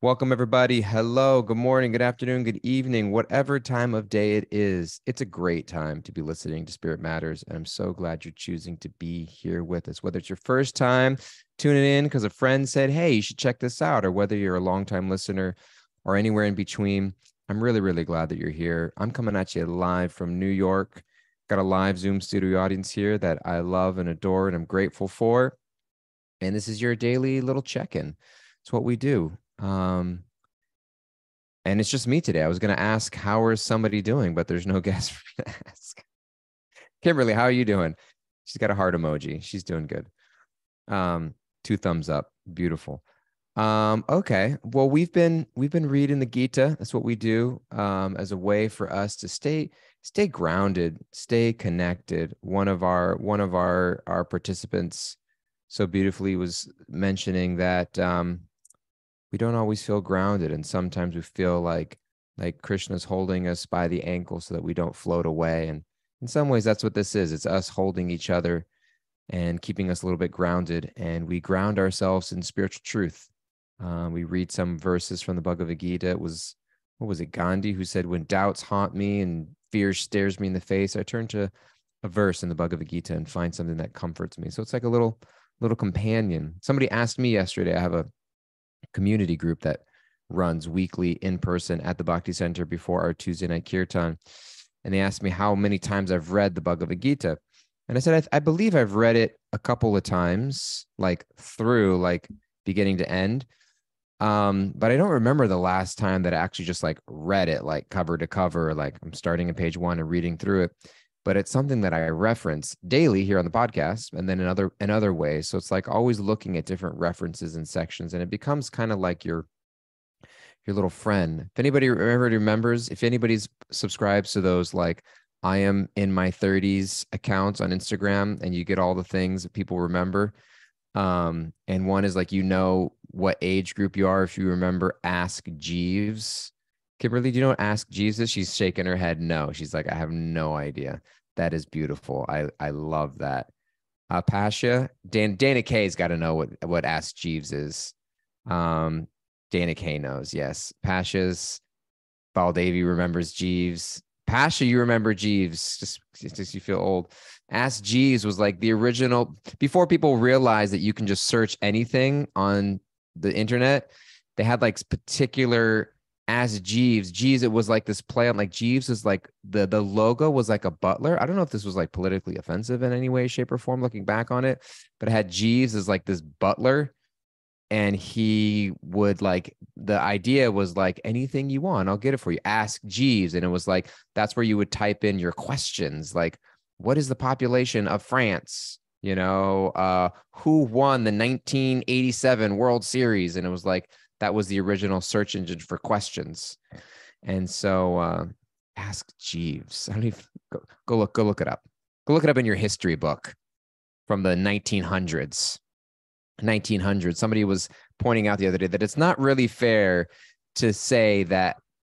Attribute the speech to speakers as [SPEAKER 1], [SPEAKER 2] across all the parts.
[SPEAKER 1] Welcome, everybody. Hello, good morning, good afternoon, good evening, whatever time of day it is. It's a great time to be listening to Spirit Matters. And I'm so glad you're choosing to be here with us, whether it's your first time tuning in because a friend said, hey, you should check this out, or whether you're a longtime listener or anywhere in between. I'm really, really glad that you're here. I'm coming at you live from New York. Got a live Zoom studio audience here that I love and adore and I'm grateful for. And this is your daily little check-in. It's what we do. And it's just me today. I was going to ask, how is somebody doing? But there's no guest for me to ask. Kimberly, how are you doing? She's got a heart emoji. She's doing good. Two thumbs up. Beautiful. Okay. Well, we've been reading the Gita. That's what we do as a way for us to stay grounded, stay connected. One of our participants so beautifully was mentioning that we don't always feel grounded, and sometimes we feel like Krishna's holding us by the ankle so that we don't float away. And in some ways, that's what this is. It's us holding each other and keeping us a little bit grounded, and we ground ourselves in spiritual truth. We read some verses from the Bhagavad Gita. It was, what was it, Gandhi, who said, when doubts haunt me and fear stares me in the face, I turn to a verse in the Bhagavad Gita and find something that comforts me. So it's like a little companion. Somebody asked me yesterday, I have a community group that runs weekly in person at the Bhakti Center before our Tuesday night kirtan. And they asked me how many times I've read the Bhagavad Gita. And I said, I believe I've read it a couple of times, like through, like beginning to end. But I don't remember the last time that I actually just like read it, like cover to cover, like I'm starting at page 1 and reading through it. But it's something that I reference daily here on the podcast and then in other ways. So it's like always looking at different references and sections, and it becomes kind of like your little friend. If anybody remembers, if anybody's subscribes to those, like I am in my 30s accounts on Instagram, and you get all the things that people remember. And one is like, what age group you are if you remember Ask Jeeves. Kimberly, do you know what Ask Jeeves is? She's shaking her head no. She's like, I have no idea. That is beautiful. I love that. Pasha, Dana Kay's got to know what Ask Jeeves is. Dana Kay knows, yes. Pasha's Baldevi remembers Jeeves. Pasha, you remember Jeeves, just you feel old. Ask Jeeves was like the original, before people realized that you can just search anything on the internet. They had like particular Ask Jeeves. Jeeves, it was like this play on, like Jeeves is like the logo was like a butler. I don't know if this was like politically offensive in any way, shape, or form looking back on it, but it had Jeeves as like this butler. And he would like, the idea was like, anything you want, I'll get it for you. Ask Jeeves. And it was like, that's where you would type in your questions. Like, what is the population of France? Who won the 1987 World Series? And it was like, that was the original search engine for questions. And so Ask Jeeves. I don't even go look it up. Go look it up in your history book from the 1900s. Somebody was pointing out the other day that it's not really fair to say that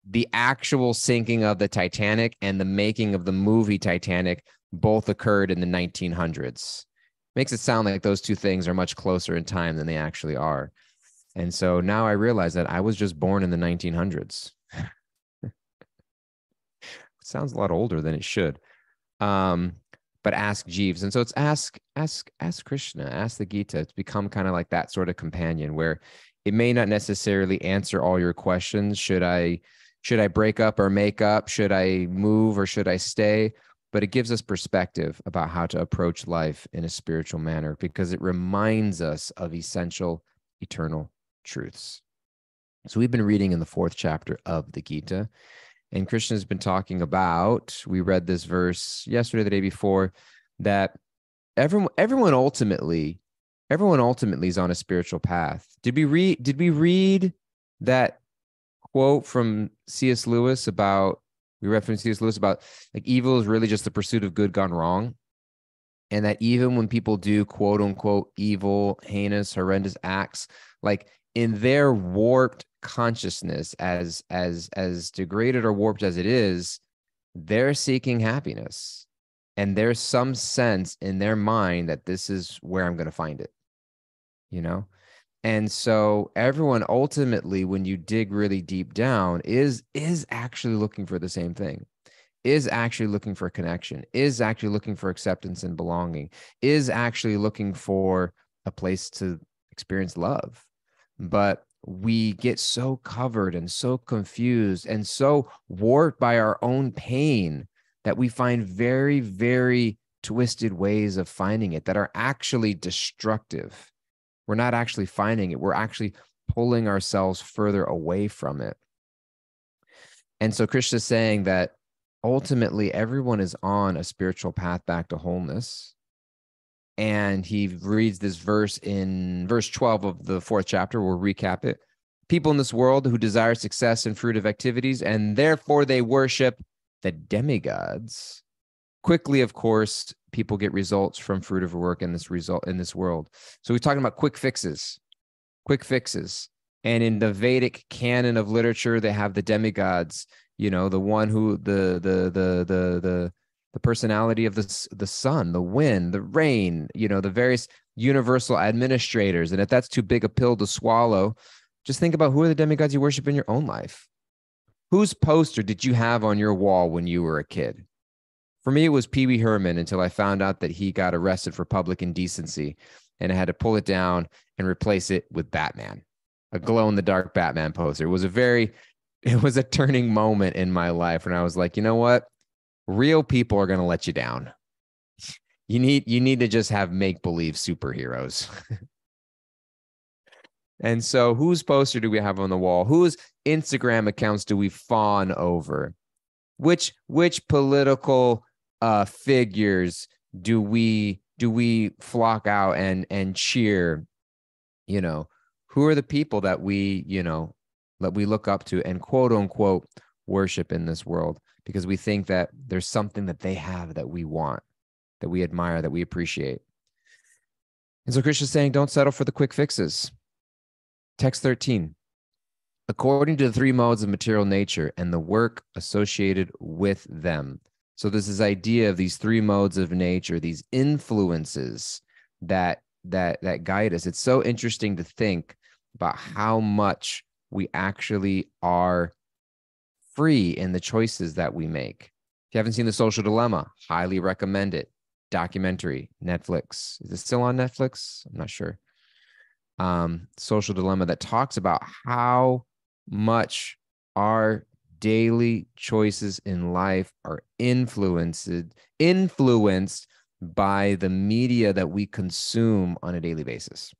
[SPEAKER 1] the actual sinking of the Titanic and the making of the movie Titanic both occurred in the 1900s. Makes it sound like those two things are much closer in time than they actually are. And so now I realize that I was just born in the 1900s. It sounds a lot older than it should. But Ask Jeeves. And so it's ask Krishna, ask the Gita. It's become kind of like that sort of companion where it may not necessarily answer all your questions. Should I break up or make up? Should I move or should I stay? But it gives us perspective about how to approach life in a spiritual manner because it reminds us of essential, eternal truths. So we've been reading in the 4th chapter of the Gita. And Krishna has been talking about, we read this verse yesterday, the day before, that everyone ultimately is on a spiritual path. Did we read that quote from C.S. Lewis about, we read from C.S. Lewis about like evil is really just the pursuit of good gone wrong. And that even when people do quote unquote evil, heinous, horrendous acts, like in their warped consciousness, as degraded or warped as it is, they're seeking happiness. And there's some sense in their mind that this is where I'm going to find it, And so everyone ultimately, when you dig really deep down, is actually looking for the same thing, is actually looking for connection, is actually looking for acceptance and belonging, is actually looking for a place to experience love. But we get so covered and so confused and so warped by our own pain that we find very, very twisted ways of finding it that are actually destructive. We're not actually finding it. We're actually pulling ourselves further away from it. And so Krishna's saying that ultimately everyone is on a spiritual path back to wholeness. And he reads this verse in verse 12 of the 4th chapter. We'll recap it. People in this world who desire success and fruitive activities, and therefore they worship the demigods. Quickly, of course, people get results from fruitive work in this world. So we're talking about quick fixes. And in the Vedic canon of literature, they have the demigods, the one who the personality of the sun, the wind, the rain, the various universal administrators. And if that's too big a pill to swallow, just think about who are the demigods you worship in your own life. Whose poster did you have on your wall when you were a kid? For me, it was Pee Wee Herman until I found out that he got arrested for public indecency, and I had to pull it down and replace it with Batman, a glow-in-the-dark Batman poster. It was a turning moment in my life when I was like, you know what? Real people are going to let you down. You need to just have make-believe superheroes. And so whose poster do we have on the wall? Whose Instagram accounts do we fawn over? Which political figures do we flock out and cheer? Who are the people that we look up to and quote unquote worship in this world, because we think that there's something that they have that we want, that we admire, that we appreciate. And so Krishna's saying, don't settle for the quick fixes. Text 13. According to the 3 modes of material nature and the work associated with them. So there's this idea of these 3 modes of nature, these influences that guide us. It's so interesting to think about how much we actually are free in the choices that we make. If you haven't seen The Social Dilemma, highly recommend it. Documentary, Netflix. Is it still on Netflix? I'm not sure. Social Dilemma, that talks about how much our daily choices in life are influenced by the media that we consume on a daily basis.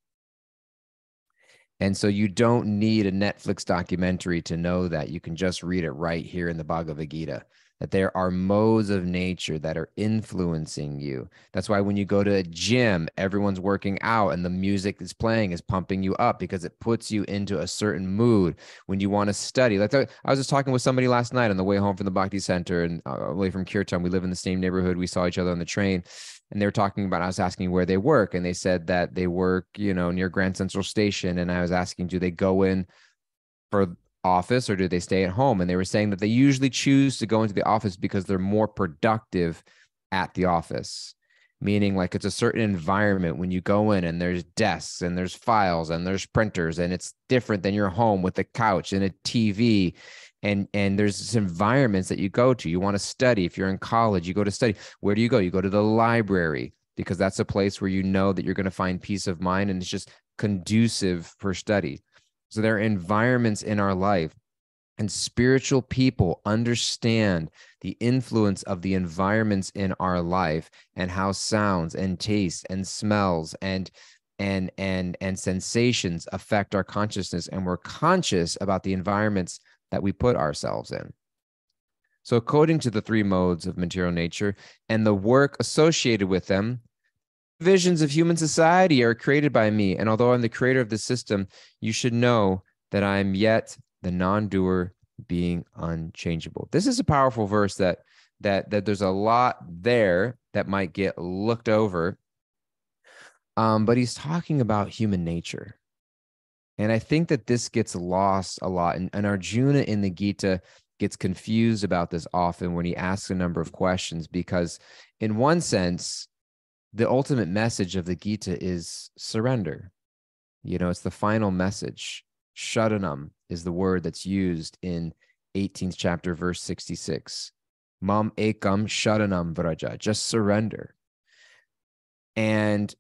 [SPEAKER 1] And so you don't need a Netflix documentary to know that. You can just read it right here in the Bhagavad Gita, that there are modes of nature that are influencing you. That's why when you go to a gym, everyone's working out and the music that's playing is pumping you up because it puts you into a certain mood. When you want to study, like I was just talking with somebody last night on the way home from the Bhakti Center and away from Kirtan. We live in the same neighborhood. We saw each other on the train. And they were talking about, I was asking where they work. And they said that they work, near Grand Central Station. And I was asking, do they go in for office or do they stay at home? And they were saying that they usually choose to go into the office because they're more productive at the office. Meaning like it's a certain environment when you go in and there's desks and there's files and there's printers and it's different than your home with a couch and a TV. And there's environments that you go to. You want to study. If you're in college, you go to study. Where do you go? You go to the library because that's a place where you know that you're going to find peace of mind and it's just conducive for study. So there are environments in our life, and spiritual people understand the influence of the environments in our life and how sounds and tastes and smells and sensations affect our consciousness. And we're conscious about the environments that we put ourselves in. So according to the 3 modes of material nature and the work associated with them, visions of human society are created by me. And although I'm the creator of the system, you should know that I'm yet the non-doer, being unchangeable. This is a powerful verse that there's a lot there that might get looked over. But he's talking about human nature. And I think that this gets lost a lot. And Arjuna in the Gita gets confused about this often when he asks a number of questions, because in one sense, the ultimate message of the Gita is surrender. It's the final message. Sharanam is the word that's used in 18th chapter, verse 66. Mam ekam sharanam vraja, just surrender. And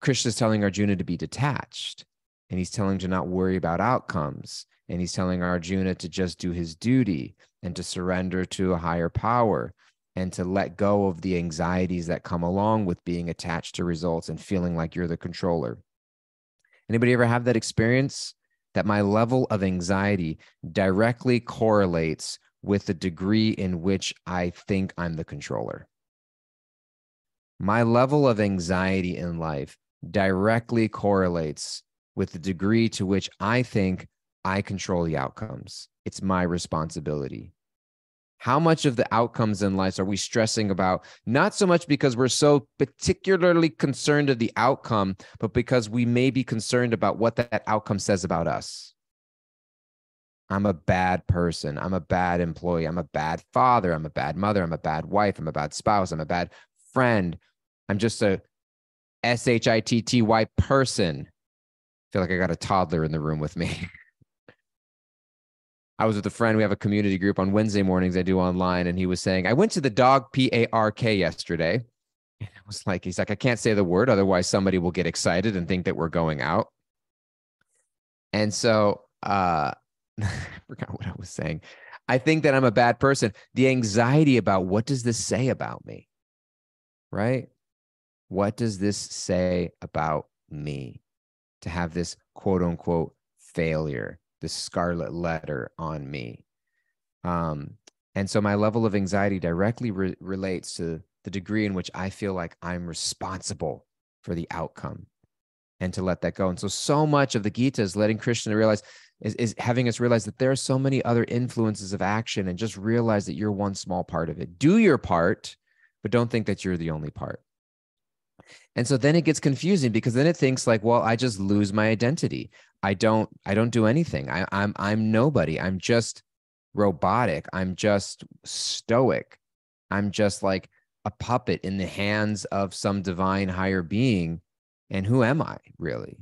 [SPEAKER 1] Krishna is telling Arjuna to be detached, and he's telling him to not worry about outcomes. And he's telling Arjuna to just do his duty and to surrender to a higher power and to let go of the anxieties that come along with being attached to results and feeling like you're the controller. Anybody ever have that experience? That my level of anxiety directly correlates with the degree in which I think I'm the controller. My level of anxiety in life directly correlates with the degree to which I think I control the outcomes. It's my responsibility. How much of the outcomes in life are we stressing about? Not so much because we're so particularly concerned of the outcome, but because we may be concerned about what that outcome says about us. I'm a bad person. I'm a bad employee. I'm a bad father. I'm a bad mother. I'm a bad wife. I'm a bad spouse. I'm a bad friend. I'm just a SHITTY person. I feel like I got a toddler in the room with me. I was with a friend. We have a community group on Wednesday mornings I do online. And he was saying, I went to the dog PARK yesterday. And I was like, he's like, I can't say the word. Otherwise somebody will get excited and think that we're going out. And so, I forgot what I was saying. I think that I'm a bad person. The anxiety about what does this say about me? Right? What does this say about me to have this quote unquote failure, this scarlet letter on me? And so my level of anxiety directly relates to the degree in which I feel like I'm responsible for the outcome and to let that go. And so much of the Gita is letting Krishna realize, is having us realize that there are so many other influences of action, and just realize that you're one small part of it. Do your part, but don't think that you're the only part. And so then it gets confusing, because then it thinks like, well, I just lose my identity. I don't do anything. I'm nobody. I'm just robotic. I'm just stoic. I'm just like a puppet in the hands of some divine higher being. And who am I really?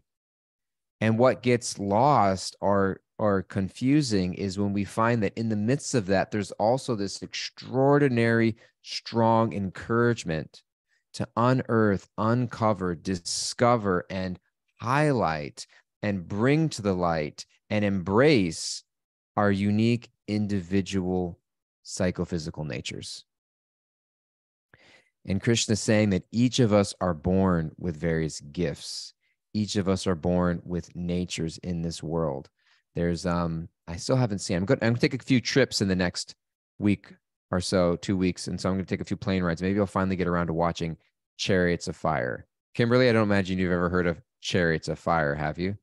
[SPEAKER 1] And what gets lost or confusing is when we find that in the midst of that, there's also this extraordinary, strong encouragement to unearth, uncover, discover, and highlight and bring to the light and embrace our unique individual psychophysical natures. And Krishna is saying that each of us are born with various gifts. Each of us are born with natures in this world. There's I still haven't seen. I'm going to take a few trips in the next week or so, 2 weeks, and so I'm going to take a few plane rides. Maybe I'll finally get around to watching Chariots of Fire. Kimberly, I don't imagine you've ever heard of Chariots of Fire, have you?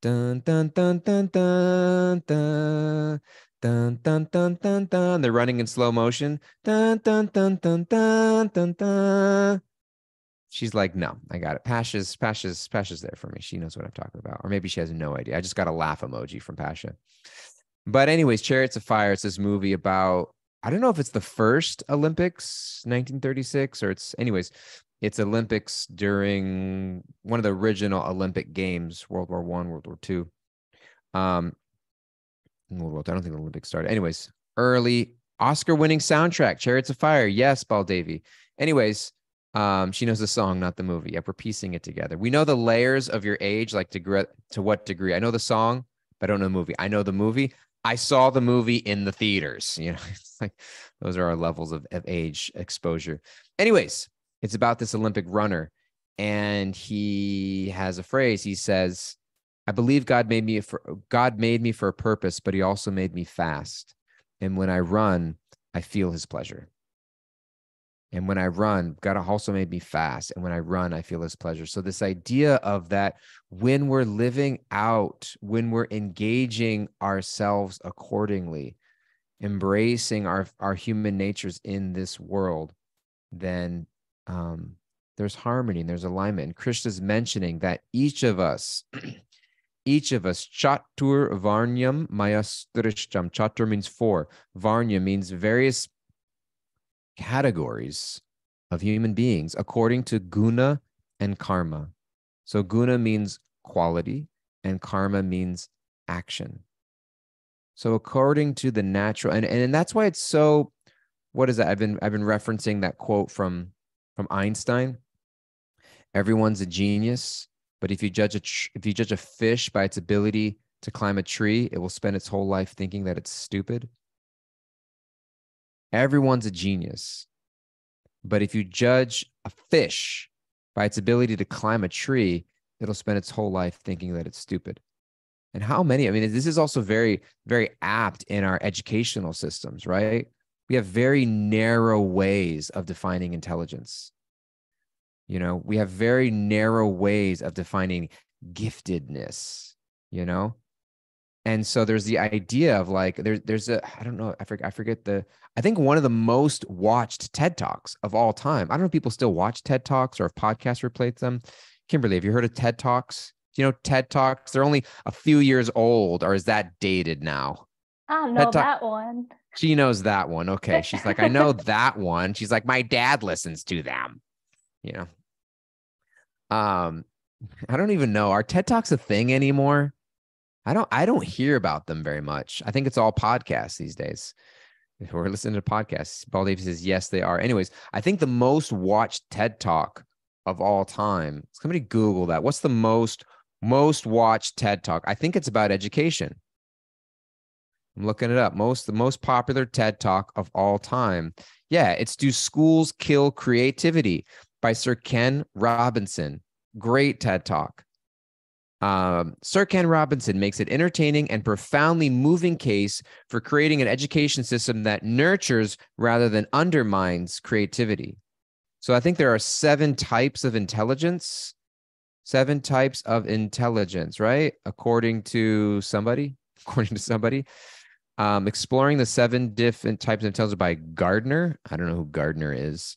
[SPEAKER 1] Dun dun dun dun dun dun. Dun dun dun dun dun. They're running in slow motion. Dun dun dun dun dun dun dun. She's like, no, I got it. Pasha's there for me. She knows what I'm talking about. Or maybe she has no idea. I just got a laugh emoji from Pasha. But anyways, Chariots of Fire, it's this movie about, I don't know if it's the first Olympics, 1936, or it's Olympics during one of the original Olympic games, World War I, World War II. World War II, I don't think the Olympics started. Anyways, early Oscar-winning soundtrack, Chariots of Fire. Yes, Baldevi. Anyways, she knows the song, not the movie. Yep, we're piecing it together. We know the layers of your age, like to what degree. I know the song, but I don't know the movie. I know the movie. I saw the movie in the theaters. It's like those are our levels of age exposure. Anyways, it's about this Olympic runner, and he has a phrase. He says, I believe God made me for a purpose, but he also made me fast. And when I run, I feel his pleasure. And when I run, God also made me fast. And when I run, I feel his pleasure. So this idea of that, when we're living out, when we're engaging ourselves accordingly, embracing our human natures in this world, then there's harmony and there's alignment. And Krishna's mentioning that each of us, chatur varnyam mayastrishtam. Chatur means 4. Varnya means various categories of human beings according to guna and karma. So guna means quality, and karma means action. So according to the natural, and that's why it's so, what is that? I've been referencing that quote from Einstein. Everyone's a genius, but if you judge a fish by its ability to climb a tree, it will spend its whole life thinking that it's stupid. Everyone's a genius, but if you judge a fish by its ability to climb a tree, it'll spend its whole life thinking that it's stupid. And how many, I mean, this is also very, very apt in our educational systems, right? We have very narrow ways of defining intelligence. You know, we have very narrow ways of defining giftedness, you know? And so there's the idea of like, there's a, I don't know, I forget I think one of the most watched TED Talks of all time. I don't know if people still watch TED Talks or if podcasts replace them. Kimberly, have you heard of TED Talks? Do you know TED Talks? They're only a few years old, or is that dated now?
[SPEAKER 2] I know
[SPEAKER 1] TED Talk,
[SPEAKER 2] that one.
[SPEAKER 1] she knows that one. Okay. She's like, I know that one. She's like, my dad listens to them, you know? I don't even know. Are TED Talks a thing anymore? I don't hear about them very much. I think it's all podcasts these days. If we're listening to podcasts, Paul Davies says, yes, they are. Anyways, I think the most watched TED Talk of all time. Somebody Google that. What's the most watched TED Talk? I think it's about education. I'm looking it up. The most popular TED Talk of all time. Yeah, it's Do Schools Kill Creativity by Sir Ken Robinson. Great TED Talk. Sir Ken Robinson makes an entertaining and profoundly moving case for creating an education system that nurtures rather than undermines creativity. So I think there are 7 types of intelligence. 7 types of intelligence, right? According to somebody. Exploring the 7 different types of intelligence by Gardner. I don't know who Gardner is.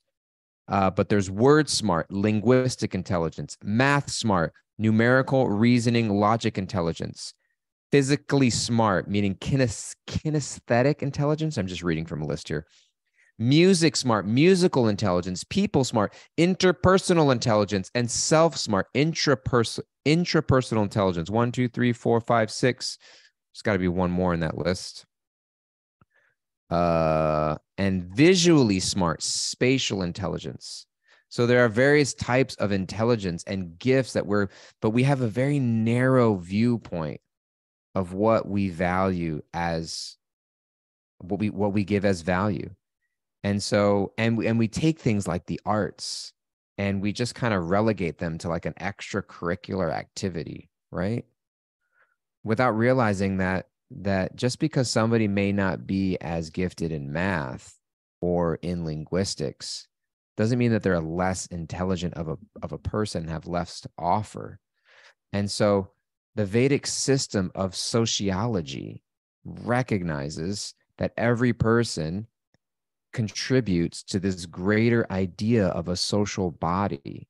[SPEAKER 1] But there's word smart, linguistic intelligence, math smart, numerical reasoning, logic intelligence, physically smart, meaning kinesthetic intelligence. I'm just reading from a list here. Music smart, musical intelligence, people smart, interpersonal intelligence, and self smart, intrapersonal intelligence. 1, 2, 3, 4, 5, 6. There's got to be one more in that list. And visually smart, spatial intelligence. So there are various types of intelligence and gifts but we have a very narrow viewpoint of what we value as what we give as value. And so, and we take things like the arts and we just kind of relegate them to like an extracurricular activity, right? Without realizing that just because somebody may not be as gifted in math or in linguistics doesn't mean that they're less intelligent of a person, have less to offer. And so the Vedic system of sociology recognizes that every person contributes to this greater idea of a social body.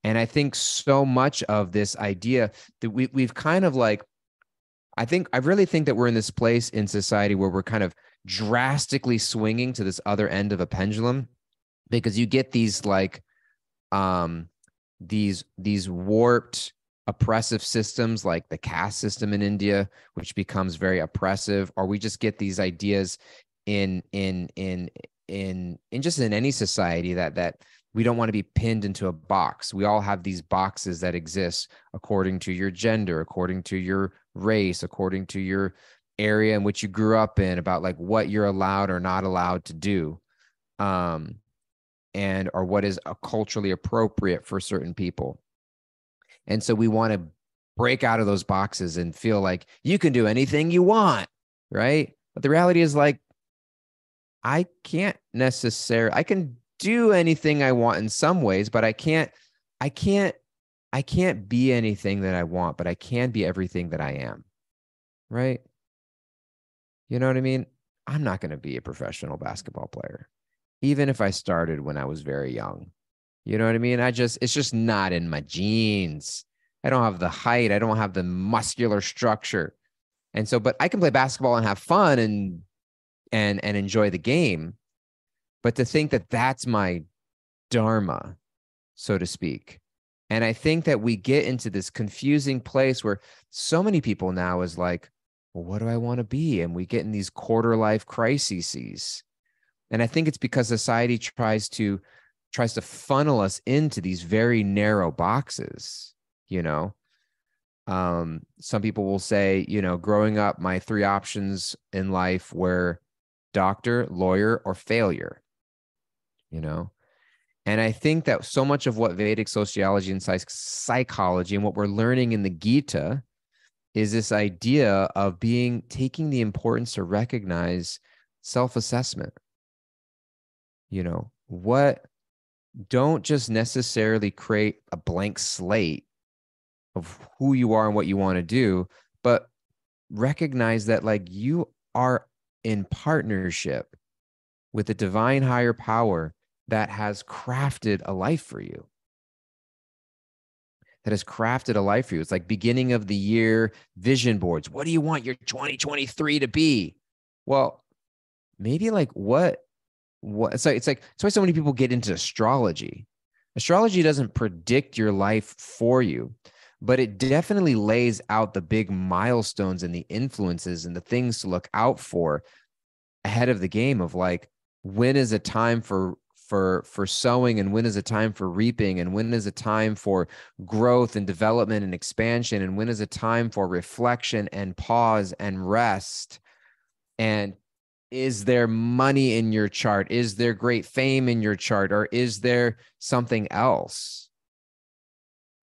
[SPEAKER 1] And I think so much of this idea that we've kind of like, I really think that we're in this place in society where we're kind of drastically swinging to this other end of a pendulum, because you get these like these warped oppressive systems like the caste system in India, which becomes very oppressive, or we just get these ideas in just in any society that we don't want to be pinned into a box. We all have these boxes that exist according to your gender, according to your race, according to your area in which you grew up in, about like what you're allowed or not allowed to do, and or what is culturally appropriate for certain people. And so we want to break out of those boxes and feel like you can do anything you want, right? But the reality is like, I can do anything I want in some ways, but I can't be anything that I want, but I can be everything that I am. Right? You know what I mean? I'm not going to be a professional basketball player, even if I started when I was very young. You know what I mean? It's just not in my genes. I don't have the height. I don't have the muscular structure. And so, but I can play basketball and have fun and enjoy the game. But to think that that's my dharma, so to speak, And I think that we get into this confusing place where so many people now is like, well, what do I want to be? And we get in these quarter life crises. And I think it's because society tries to funnel us into these very narrow boxes, you know. Some people will say, you know, growing up, my three options in life were doctor, lawyer, or failure, you know. And I think that so much of what Vedic sociology and psychology and what we're learning in the Gita is this idea of taking the importance to recognize self-assessment. You know, don't just necessarily create a blank slate of who you are and what you want to do, but recognize that like you are in partnership with a divine higher power that has crafted a life for you. It's like beginning of the year vision boards. What do you want your 2023 to be? Well, maybe like what it's like that's why so many people get into astrology. Astrology doesn't predict your life for you, but it definitely lays out the big milestones and the influences and the things to look out for ahead of the game of like, when is a time for sowing, and when is a time for reaping, and when is a time for growth and development and expansion, and when is a time for reflection and pause and rest. And is there money in your chart? Is there great fame in your chart? Or is there something else?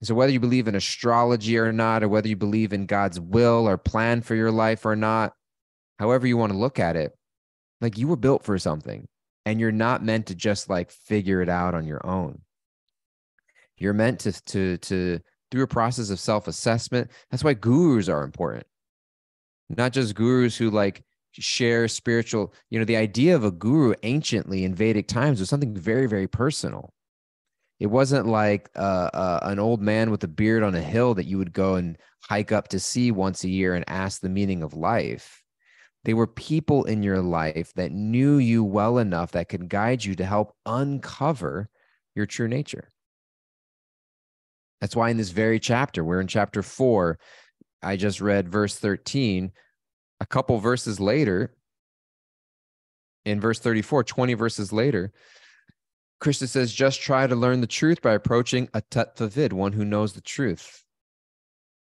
[SPEAKER 1] So whether you believe in astrology or not, or whether you believe in God's will or plan for your life or not, however you want to look at it, like you were built for something, and you're not meant to just like figure it out on your own. You're meant to through a process of self-assessment. That's why gurus are important. Not just gurus who like share spiritual, you know, the idea of a guru anciently in Vedic times was something very, very personal. It wasn't like an old man with a beard on a hill that you would go and hike up to see once a year and ask the meaning of life. They were people in your life that knew you well enough that could guide you to help uncover your true nature. That's why in this very chapter, we're in chapter 4, I just read verse 13. A couple verses later, in verse 34, 20 verses later, Krishna says, just try to learn the truth by approaching a tattvavid, one who knows the truth,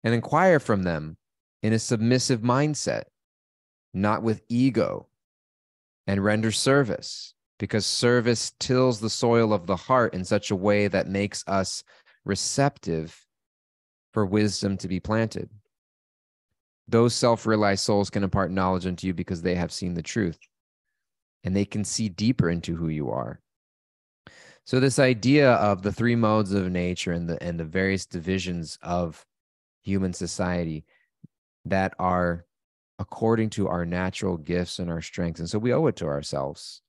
[SPEAKER 1] and inquire from them in a submissive mindset, not with ego, and render service, because service tills the soil of the heart in such a way that makes us receptive for wisdom to be planted. Those self-realized souls can impart knowledge unto you because they have seen the truth, and they can see deeper into who you are. So this idea of the three modes of nature and the various divisions of human society that are according to our natural gifts and our strengths. And so we owe it to ourselves.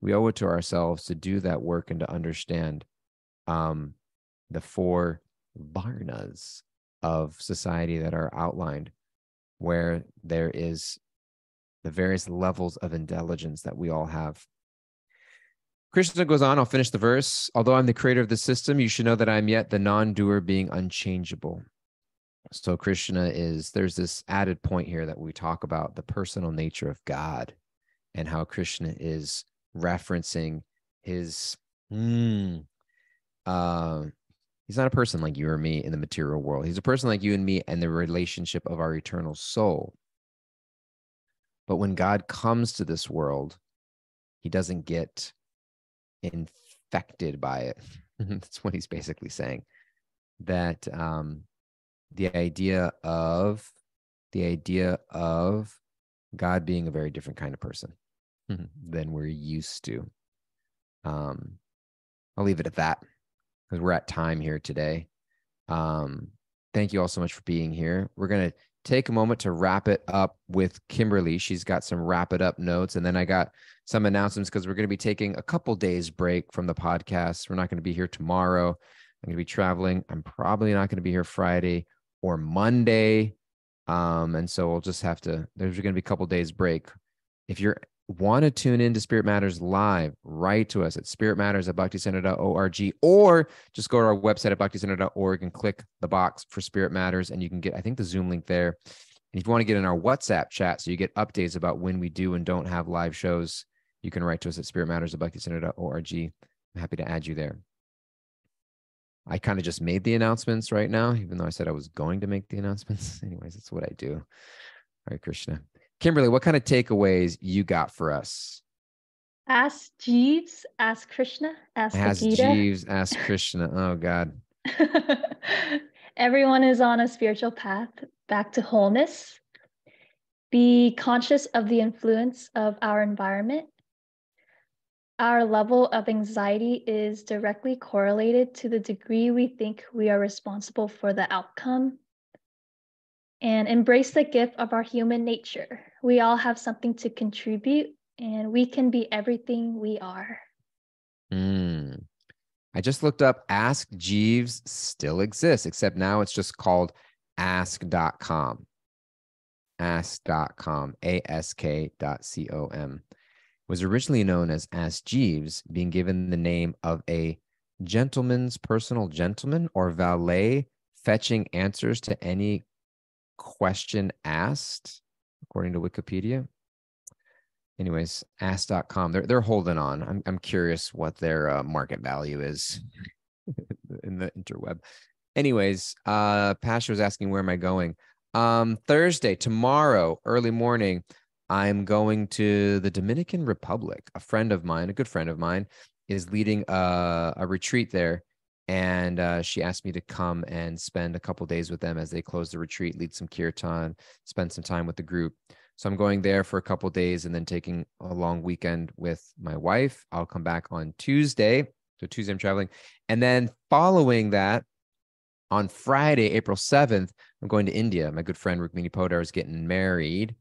[SPEAKER 1] We owe it to ourselves to do that work and to understand the 4 varnas of society that are outlined, where there is the various levels of intelligence that we all have. Krishna goes on, I'll finish the verse. Although I'm the creator of the system, you should know that I'm yet the non-doer, being unchangeable. So Krishna there's this added point here that we talk about the personal nature of God and how Krishna is referencing his, he's not a person like you or me in the material world. He's a person like you and me and the relationship of our eternal soul. But when God comes to this world, he doesn't get infected by it. That's what he's basically saying. That the idea of God being a very different kind of person than we're used to. I'll leave it at that because we're at time here today. Thank you all so much for being here. We're going to take a moment to wrap it up with Kimberly. She's got some wrap it up notes. And then I got some announcements because we're going to be taking a couple days break from the podcast. We're not going to be here tomorrow. I'm going to be traveling. I'm probably not going to be here Friday or Monday. And so we'll just have to, there's going to be a couple days break. If you're want to tune in to Spirit Matters live, write to us at spiritmatters@bhakticenter.org, or just go to our website at bhakticenter.org and click the box for Spirit Matters, and you can get, I think, the Zoom link there. And if you want to get in our WhatsApp chat so you get updates about when we do and don't have live shows, you can write to us at spiritmatters@bhakticenter.org. I'm happy to add you there. I kind of just made the announcements right now, even though I said I was going to make the announcements. Anyways, that's what I do. All right, Krishna. Kimberly, what kind of takeaways you got for us?
[SPEAKER 2] Ask Jeeves, ask Krishna, ask the
[SPEAKER 1] Ask
[SPEAKER 2] Gita.
[SPEAKER 1] Jeeves, ask Krishna. Oh, God.
[SPEAKER 2] Everyone is on a spiritual path back to wholeness. Be conscious of the influence of our environment. Our level of anxiety is directly correlated to the degree we think we are responsible for the outcome. And embrace the gift of our human nature. We all have something to contribute, and we can be everything we are.
[SPEAKER 1] I just looked up Ask Jeeves still exists, except now it's just called ask.com. Ask.com, ask.com. Was originally known as Ask Jeeves, being given the name of a gentleman's personal gentleman or valet fetching answers to any question asked, according to Wikipedia. Anyways, ask.com, they're holding on. I'm curious what their market value is in the interweb. Anyways, Pastor was asking, where am I going? Thursday, tomorrow, early morning, I'm going to the Dominican Republic. A friend of mine, a good friend of mine, is leading a retreat there. And she asked me to come and spend a couple days with them as they close the retreat, lead some kirtan, spend some time with the group. So I'm going there for a couple days and then taking a long weekend with my wife. I'll come back on Tuesday. So Tuesday I'm traveling. And then following that, on Friday, April 7th, I'm going to India. My good friend Rukmini Podar is getting married.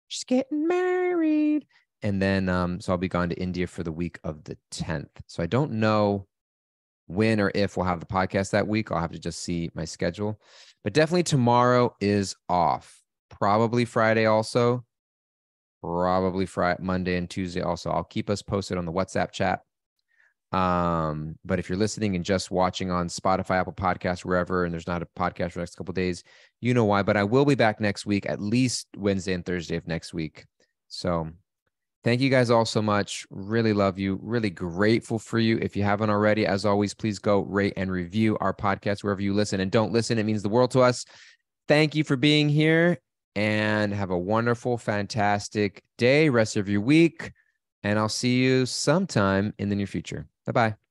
[SPEAKER 1] She's getting married. And then, so I'll be gone to India for the week of the 10th. So I don't know when or if we'll have the podcast that week. I'll have to just see my schedule. But definitely tomorrow is off. Probably Friday also. Probably Friday, Monday and Tuesday also. I'll keep us posted on the WhatsApp chat. But if you're listening and just watching on Spotify, Apple Podcasts, wherever, and there's not a podcast for the next couple of days, you know why. But I will be back next week, at least Wednesday and Thursday of next week. So thank you guys all so much. Really love you. Really grateful for you. If you haven't already, as always, please go rate and review our podcast wherever you listen. And don't listen. It means the world to us. Thank you for being here and have a wonderful, fantastic day, rest of your week. And I'll see you sometime in the near future. Bye-bye.